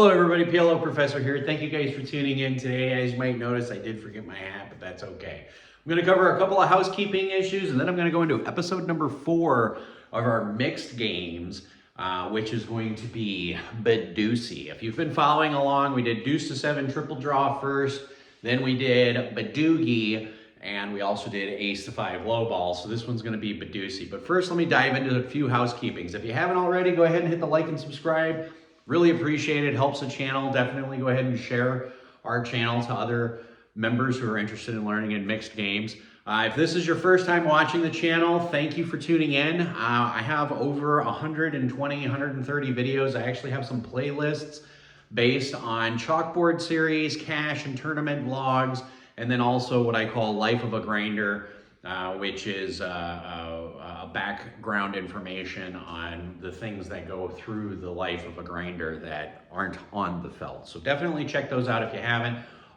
Hello everybody, PLO Professor here. Thank you guys for tuning in today. As you might notice, I did forget my hat, but that's okay. I'm going to cover a couple of housekeeping issues, and then I'm going to go into episode number 4 of our mixed games, which is going to be Badeucey. If you've been following along, we did deuce to 7 triple draw first, then we did Badeucey, and we also did ace to 5 low ball. So this one's going to be Badeucey. But first, let me dive into a few housekeepings. If you haven't already, go ahead and hit the like and subscribe. Really appreciate it. Helps the channel. Definitely go ahead and share our channel to other members who are interested in learning in mixed games. If this is your first time watching the channel, thank you for tuning in. I have over 120, 130 videos. I actually have some playlists based on chalkboard series, cash and tournament vlogs, and then also what I call Life of a Grinder, which is a background information on the things that go through the life of a grinder that aren't on the felt. So definitely check those out if you haven't.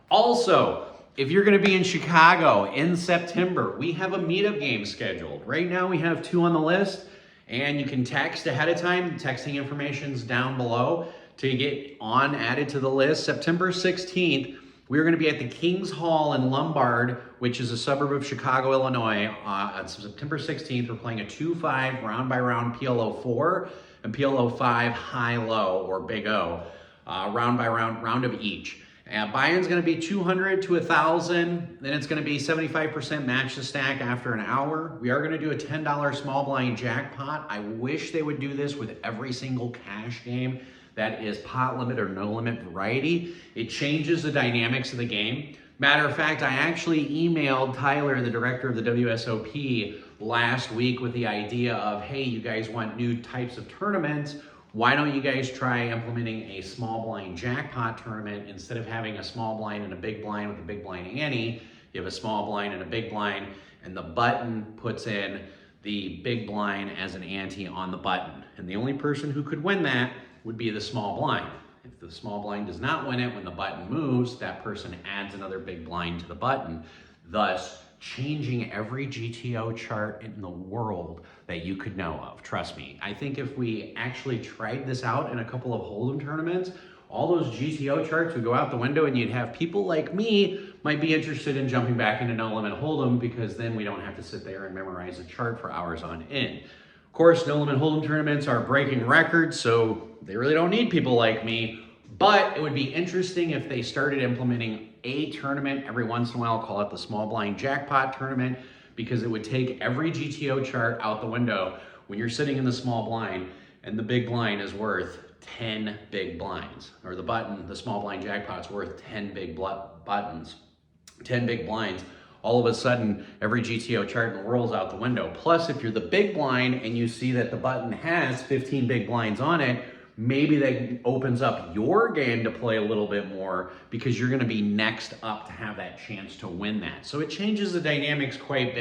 Also, if you're going to be in Chicago in September, we have a meetup game scheduled. Right now we have 2 on the list, and you can text ahead of time. The texting information's down below to get added to the list. September 16th, we're going to be at the King's Hall in Lombard, which is a suburb of Chicago, Illinois. On September 16th, we're playing a 2-5 round-by-round PLO 4 and PLO 5 high-low, or Big O, round-by-round, round of each. Buy-in's going to be 200 to 1,000. Then it's going to be 75% match the stack after an hour. We are going to do a $10 small blind jackpot. I wish they would do this with every single cash game that is pot limit or no limit variety. It changes the dynamics of the game. Matter of fact, I actually emailed Tyler, the director of the WSOP, last week with the idea of, hey, you guys want new types of tournaments. Why don't you guys try implementing a small blind jackpot tournament? Instead of having a small blind and a big blind with a big blind ante, you have a small blind and a big blind, and the button puts in the big blind as an ante on the button. And the only person who could win that would be the small blind. If the small blind does not win it when the button moves, that person adds another big blind to the button, thus changing every GTO chart in the world that you could know of. Trust me, I think if we actually tried this out in a couple of Hold'em tournaments, all those GTO charts would go out the window, and you'd have people like me might be interested in jumping back into no limit Hold'em, because then we don't have to sit there and memorize a chart for hours on end. Of course, no limit Hold'em tournaments are breaking records, so they really don't need people like me. But it would be interesting if they started implementing a tournament every once in a while, call it the small blind jackpot tournament, because it would take every GTO chart out the window when you're sitting in the small blind and the big blind is worth 10 big blinds, or the small blind jackpot's worth 10 big buttons, 10 big blinds. All of a sudden, every GTO chart in the world's out the window. Plus, if you're the big blind and you see that the button has 15 big blinds on it, maybe that opens up your game to play a little bit more, because you're going to be next up to have that chance to win that. So it changes the dynamics quite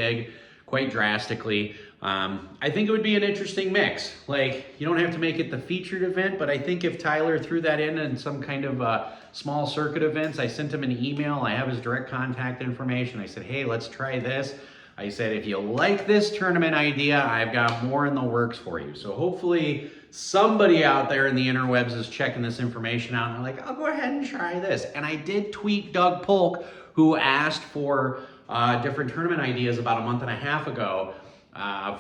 drastically. I think it would be an interesting mix. Like, you don't have to make it the featured event, but I think if Tyler threw that in some kind of small circuit events, I sent him an email. I have his direct contact information. I said, hey, let's try this. I said, if you like this tournament idea, I've got more in the works for you. So hopefully somebody out there in the interwebs is checking this information out, and they're like, I'll go ahead and try this. And I did tweet Doug Polk, who asked for different tournament ideas about a month and a half ago,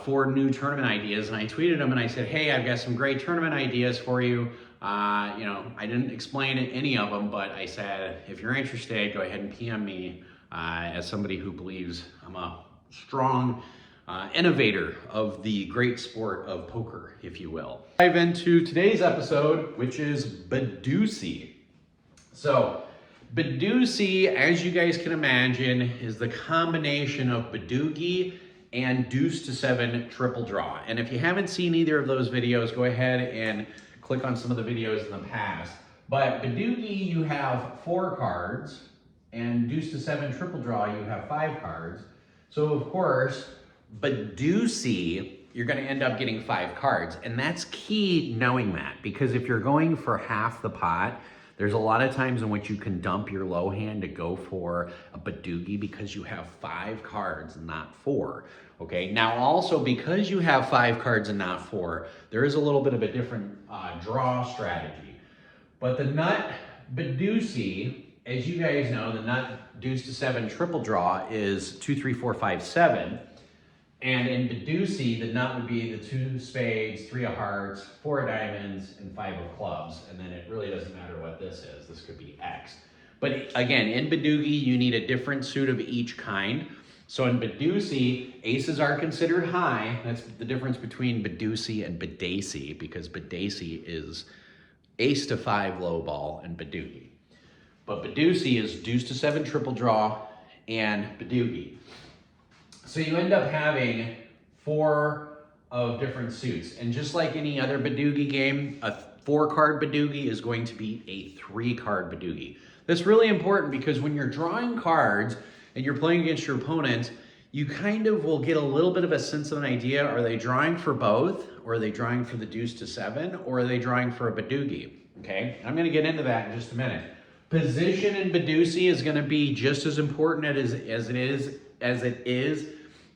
4 new tournament ideas. And I tweeted him and I said, hey, I've got some great tournament ideas for you. I didn't explain any of them, but I said, if you're interested, go ahead and PM me as somebody who believes I'm a strong innovator of the great sport of poker, if you will. Dive into today's episode, which is Badeucey. So, Badeucey, as you guys can imagine, is the combination of Badeucey and deuce to 7 triple draw. And if you haven't seen either of those videos, go ahead and click on some of the videos in the past. But Badeucey, you have 4 cards, and deuce to 7 triple draw, you have 5 cards. So of course, Badeucey, you're going to end up getting 5 cards. And that's key knowing that, because if you're going for half the pot, there's a lot of times in which you can dump your low hand to go for a Badeucey because you have 5 cards and not 4. Okay, now also because you have 5 cards and not 4, there is a little bit of a different draw strategy. But the nut Badeucey, as you guys know, the nut deuce to 7 triple draw is 2, 3, 4, 5, 7. And in Badeucey, the nut would be the 2 spades, 3 of hearts, 4 of diamonds, and 5 of clubs. And then it really doesn't matter what this is. This could be X. But again, in Badeucey, you need a different suit of each kind. So in Badeucey, aces are considered high. That's the difference between Badeucey and Badeucey, because Badeucey is ace to 5 low ball and Badeucey. But Badeucey is deuce to 7 triple draw and Badeucey. So you end up having 4 of different suits. And just like any other Badeucey game, a 4-card Badeucey is going to be a 3-card Badeucey. That's really important because when you're drawing cards and you're playing against your opponent, you kind of will get a little bit of a sense of an idea. Are they drawing for both? Or are they drawing for the deuce to 7? Or are they drawing for a Badeucey? Okay, I'm going to get into that in just a minute. Position in Badeucey is going to be just as important as it is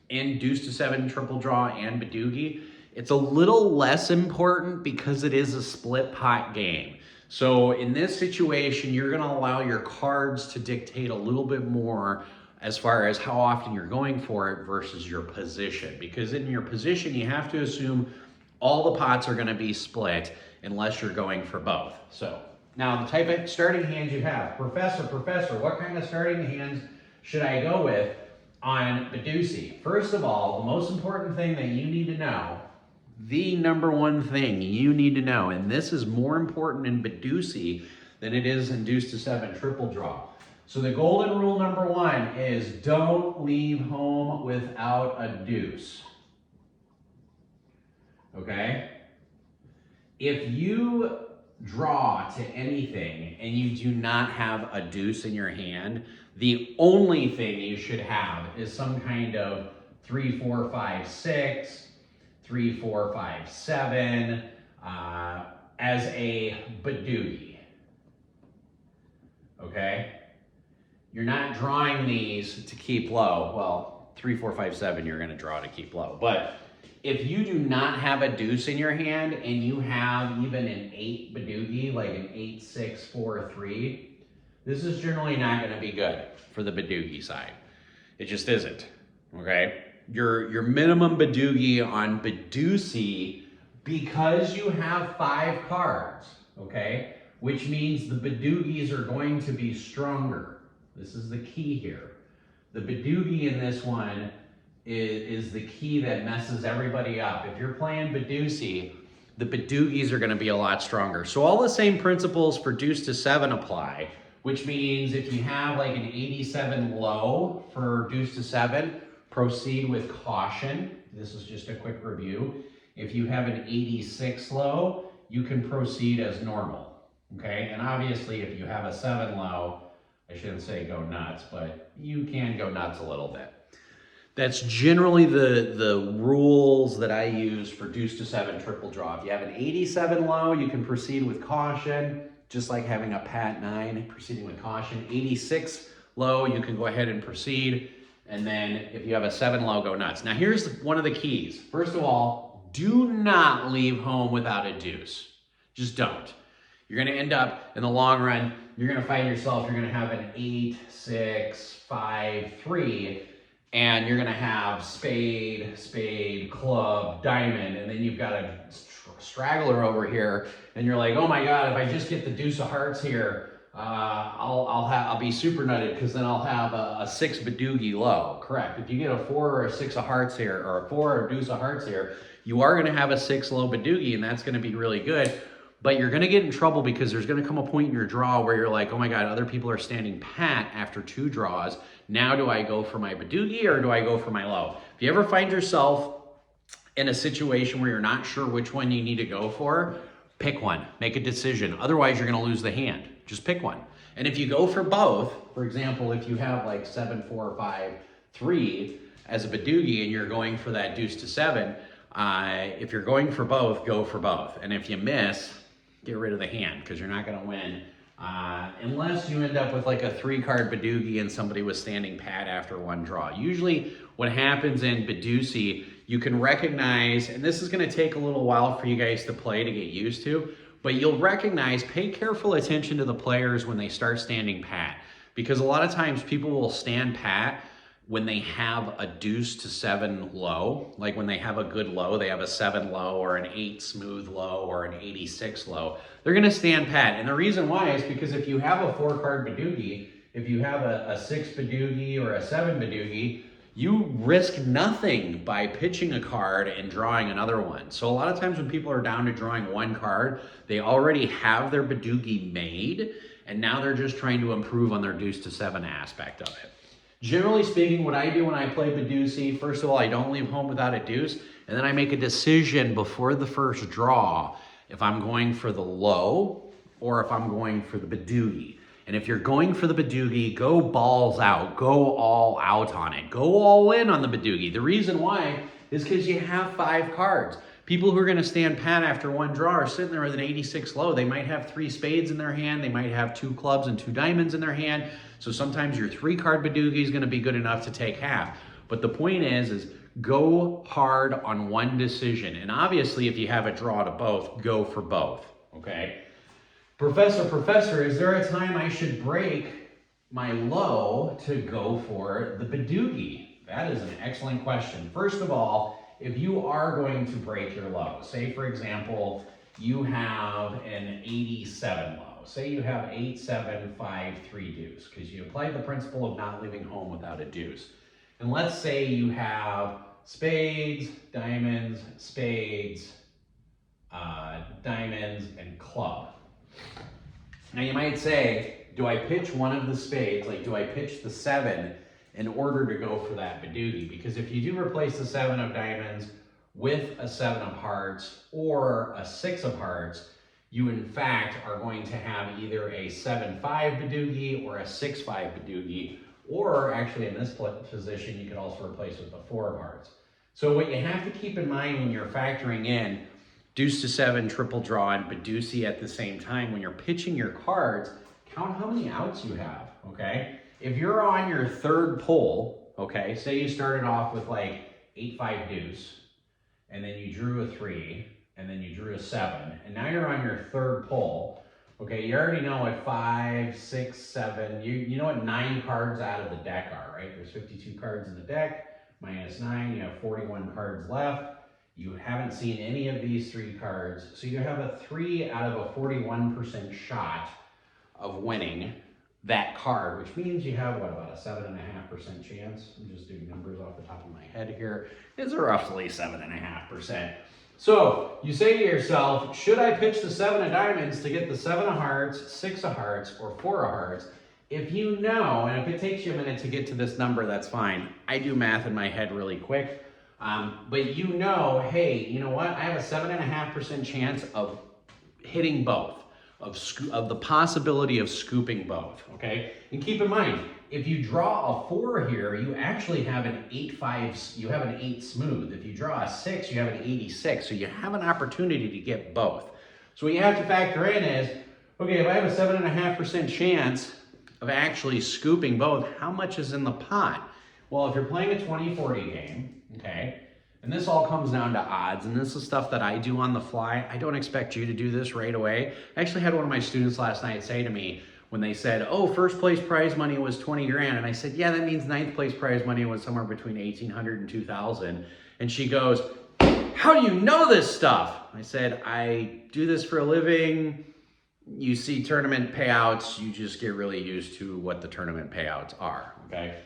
in deuce to 7 triple draw and Badeucey. It's a little less important because it is a split pot game. So in this situation, you're going to allow your cards to dictate a little bit more as far as how often you're going for it versus your position. Because in your position, you have to assume all the pots are going to be split unless you're going for both. So now the type of starting hands you have. Professor, what kind of starting hands should I go with on Badeucey? First of all, the most important thing that you need to know, the number one thing you need to know, and this is more important in Badeucey than it is in deuce to 7 triple draw. So the golden rule number 1 is don't leave home without a deuce. Okay? If you draw to anything and you do not have a deuce in your hand, the only thing you should have is some kind of 3, 4, 5, 6, 3, 4, 5, 7 as a Badeucey. Okay? You're not drawing these to keep low. Well, 3, 4, 5, 7 you're going to draw to keep low. But if you do not have a deuce in your hand and you have even an 8 Badeucey, like an 8, 6, 4, 3, this is generally not going to be good for the Badeucey side. It just isn't, okay? Your minimum Badeucey on Badeucey, because you have 5 cards, okay? Which means the Badeuceys are going to be stronger. This is the key here. The Badeucey in this one is the key that messes everybody up. If you're playing Badeucey, the Badeuceys are going to be a lot stronger. So all the same principles for deuce to 7 apply, which means if you have like an 87 low for deuce to 7, proceed with caution. This is just a quick review. If you have an 86 low, you can proceed as normal, okay? And obviously if you have a 7 low, I shouldn't say go nuts, but you can go nuts a little bit. That's generally the rules that I use for deuce to 7 triple draw. If you have an 87 low, you can proceed with caution, just like having a pat 9, proceeding with caution. 86 low, you can go ahead and proceed. And then if you have a 7 low, go nuts. Now here's one of the keys. First of all, do not leave home without a deuce. Just don't. You're gonna end up, in the long run, you're gonna find yourself, you're gonna have an 8, 6, 5, 3, and you're gonna have spade, spade, club, diamond, and then you've got a straggler over here, and you're like, oh my God, if I just get the deuce of hearts here, I'll be super nutted because then I'll have a 6 Badeucey low. Correct. If you get a 4 or a 6 of hearts here, or a 4 or a deuce of hearts here, you are going to have a 6 low Badeucey, and that's going to be really good. But you're going to get in trouble because there's going to come a point in your draw where you're like, oh my God, other people are standing pat after 2 draws. Now do I go for my Badeucey or do I go for my low? If you ever find yourself in a situation where you're not sure which one you need to go for, pick one, make a decision. Otherwise, you're going to lose the hand. Just pick one. And if you go for both, for example, if you have like 7, 4, 5, 3 as a Badeucey and you're going for that deuce to 7, if you're going for both, go for both. And if you miss, get rid of the hand because you're not going to win unless you end up with like a 3-card Badeucey and somebody was standing pat after 1 draw. Usually what happens in Badeucey, you can recognize, and this is going to take a little while for you guys to play to get used to, But you'll recognize, pay careful attention to the players when they start standing pat, because a lot of times people will stand pat when they have a deuce to 7 low. Like when they have a good low, they have a 7 low or an 8 smooth low or an 86 low. They're gonna stand pat. And the reason why is because if you have a 4-card Badeucey, if you have a 6 Badeucey or a 7 Badeucey, you risk nothing by pitching a card and drawing another one. So a lot of times when people are down to drawing 1 card, they already have their Badeucey made, and now they're just trying to improve on their deuce to 7 aspect of it. Generally speaking, what I do when I play Badeucey, first of all, I don't leave home without a deuce, and then I make a decision before the first draw if I'm going for the low or if I'm going for the Badeucey. And if you're going for the Badeucey, go balls out, go all out on it, go all in on the Badeucey. The reason why is because you have 5 cards. People who are gonna stand pat after 1 draw are sitting there with an 86 low. They might have 3 spades in their hand. They might have 2 clubs and 2 diamonds in their hand. So sometimes your 3-card Badeucey is gonna be good enough to take half. But the point is go hard on 1 decision. And obviously if you have a draw to both, go for both, okay? Professor, is there a time I should break my low to go for the Badeucey? That is an excellent question. First of all, if you are going to break your low, say for example, you have an 87 low. Say you have 8, 7, 5, 3 deuce, because you applied the principle of not leaving home without a deuce. And let's say you have spades, diamonds, diamonds, and club. Now you might say, do I pitch one of the spades, like do I pitch the 7 in order to go for that Badeucey? Because if you do replace the 7 of diamonds with a 7 of hearts or a 6 of hearts, you in fact are going to have either a 7-5 Badeucey or a 6-5 Badeucey, or actually in this position, you could also replace with the 4 of hearts. So what you have to keep in mind when you're factoring in deuce to 7, triple draw, and Badeucey at the same time, when you're pitching your cards, count how many outs you have, okay? If you're on your 3rd pull, okay, say you started off with like 8-5 deuce, and then you drew a 3, and then you drew a 7, and now you're on your 3rd pull, okay, you already know what 5, 6, 7, you know what 9 cards out of the deck are, right? There's 52 cards in the deck, minus 9, you have 41 cards left. You haven't seen any of these 3 cards, so you have a 3 out of a 41% shot of winning that card, which means you have, what, about a 7.5% chance? I'm just doing numbers off the top of my head here. It's roughly 7.5%. So you say to yourself, should I pitch the 7 of diamonds to get the 7 of hearts, 6 of hearts, or 4 of hearts? If you know, and if it takes you a minute to get to this number, that's fine. I do math in my head really quick. But you know, hey, you know what? I have a 7.5% chance of hitting both, of the possibility of scooping both, okay? And keep in mind, if you draw a 4 here, you actually have an 8-5, you have an 8 smooth. If you draw a 6, you have an 86, so you have an opportunity to get both. So what you have to factor in is, okay, if I have a 7.5% chance of actually scooping both, how much is in the pot? Well, if you're playing a 20-40 game, okay, and this all comes down to odds, and this is stuff that I do on the fly. I don't expect you to do this right away. I actually had one of my students last night say to me when they said, oh, first place prize money was 20 grand. And I said, yeah, that means ninth place prize money was somewhere between 1,800 and 2,000. And she goes, how do you know this stuff? I said, I do this for a living. You see tournament payouts, you just get really used to what the tournament payouts are, okay?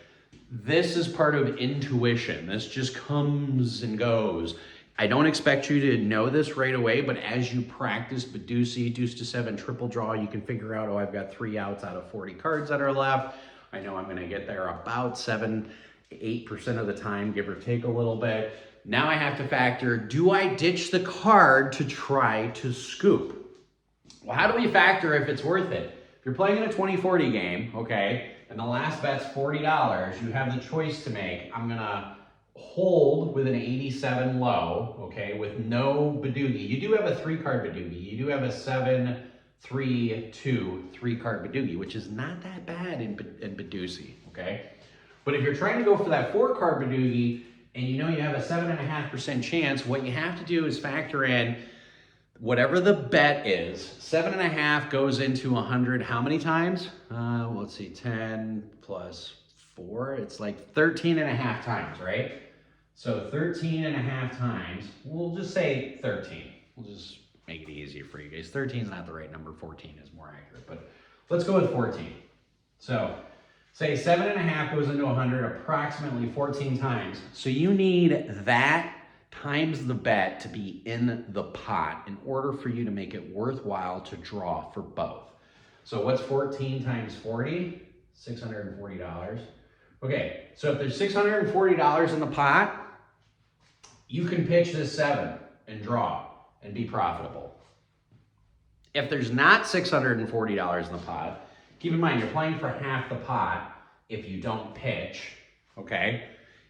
This is part of intuition. This just comes and goes. I don't expect you to know this right away, but as you practice Badeucey, deuce to 7, triple draw, you can figure out, oh, I've got 3 outs out of 40 cards that are left. I know I'm gonna get there about 7-8% of the time, give or take a little bit. Now I have to factor, do I ditch the card to try to scoop? Well, how do we factor if it's worth it? If you're playing in a 20-40 game, okay, and the last bet's $40, you have the choice to make. I'm gonna hold with an 87 low, okay, with no Badeucey. You do have a 3-card Badeucey. You do have a 7, 3, 2, 3-card Badeucey, which is not that bad in Badeucey, okay? But if you're trying to go for that 4-card Badeucey and you know you have a 7.5% chance, what you have to do is factor in whatever the bet is, 7.5 goes into 100 how many times? Let's see, 10 plus 4, it's like 13.5 times, right? So 13.5 times, we'll just say 13. We'll just make it easier for you guys. 13 is not the right number, 14 is more accurate, but let's go with 14. So say 7.5 goes into 100 approximately 14 times. So you need that times the bet to be in the pot in order for you to make it worthwhile to draw for both. So what's 14 times 40? $640. Okay, so if there's $640 in the pot, you can pitch this 7 and draw and be profitable. If there's not $640 in the pot, keep in mind you're playing for half the pot if you don't pitch, okay?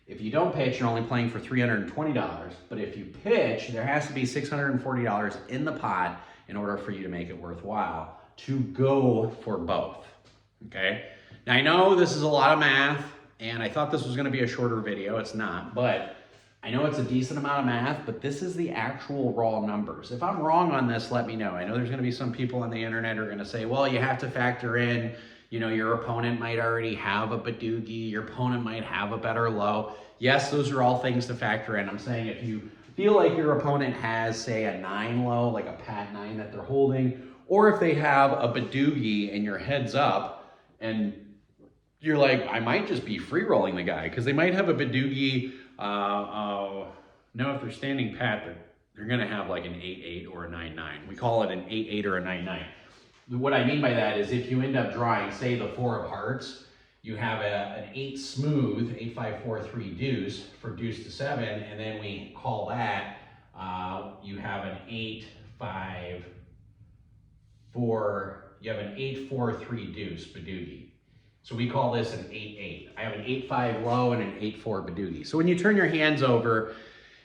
If you don't pitch, you're only playing for $320, but if you pitch, there has to be $640 in the pot in order for you to make it worthwhile to go for both, okay? Now I know this is a lot of math, and I thought this was gonna be a shorter video, it's not, but I know it's a decent amount of math, but this is the actual raw numbers. If I'm wrong on this, let me know. I know there's gonna be some people on the internet who are gonna say, well, you have to factor in, you know, your opponent might already have a Badeucey, your opponent might have a better low. Yes, those are all things to factor in. I'm saying if you feel like your opponent has, say, a 9 low, like a pat 9 that they're holding, or if they have a Badeucey and your head's up and you're like, I might just be free rolling the guy because they might have a Badeucey. No, if they're standing pat, they're gonna have like an 8-8 or a 9-9. We call it an 8-8 or a 9-9. What I mean by that is if you end up drawing, say, the 4 of hearts, you have an 8 smooth, 8-5-4-3 deuce for deuce to 7, and then we call that, you have an 8-5-4, you have an 8-4-3 deuce, Badeucey. So we call this an 8-8. I have an 8-5 low and an 8-4 Badeucey. So when you turn your hands over,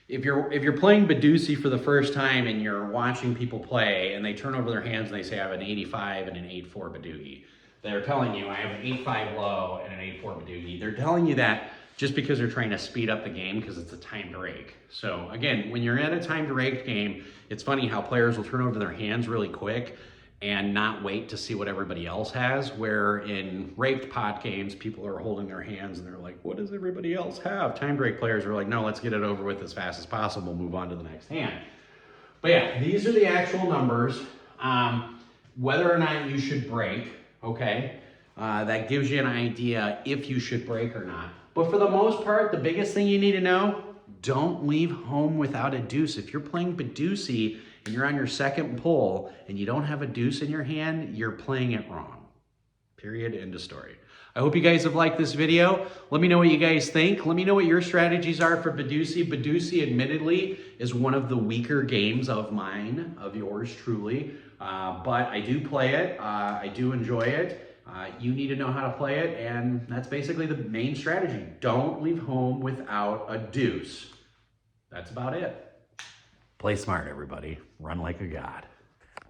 if you're playing Badeucey for the first time and you're watching people play and they turn over their hands and they say I have an 85 and an 8-4 Badeucey, they're telling you I have an 8-5 low and an 8-4 Badeucey. They're telling you that just because they're trying to speed up the game because it's a timed rake. So again, when you're at a timed rake game, it's funny how players will turn over their hands really quick and not wait to see what everybody else has, where in raked pot games, people are holding their hands and they're like, what does everybody else have? Timed rake players are like, no, let's get it over with as fast as possible, move on to the next hand. But yeah, these are the actual numbers. Whether or not you should break, okay, that gives you an idea if you should break or not. But for the most part, the biggest thing you need to know, don't leave home without a deuce. If you're playing Badeucey and you're on your second pull and you don't have a deuce in your hand, you're playing it wrong. Period, end of story. I hope you guys have liked this video. Let me know what you guys think. Let me know what your strategies are for Badeucey. Badeucey, admittedly, is one of the weaker games of mine, of yours truly. But I do play it. I do enjoy it. You need to know how to play it, and that's basically the main strategy. Don't leave home without a deuce. That's about it. Play smart, everybody. Run like a god.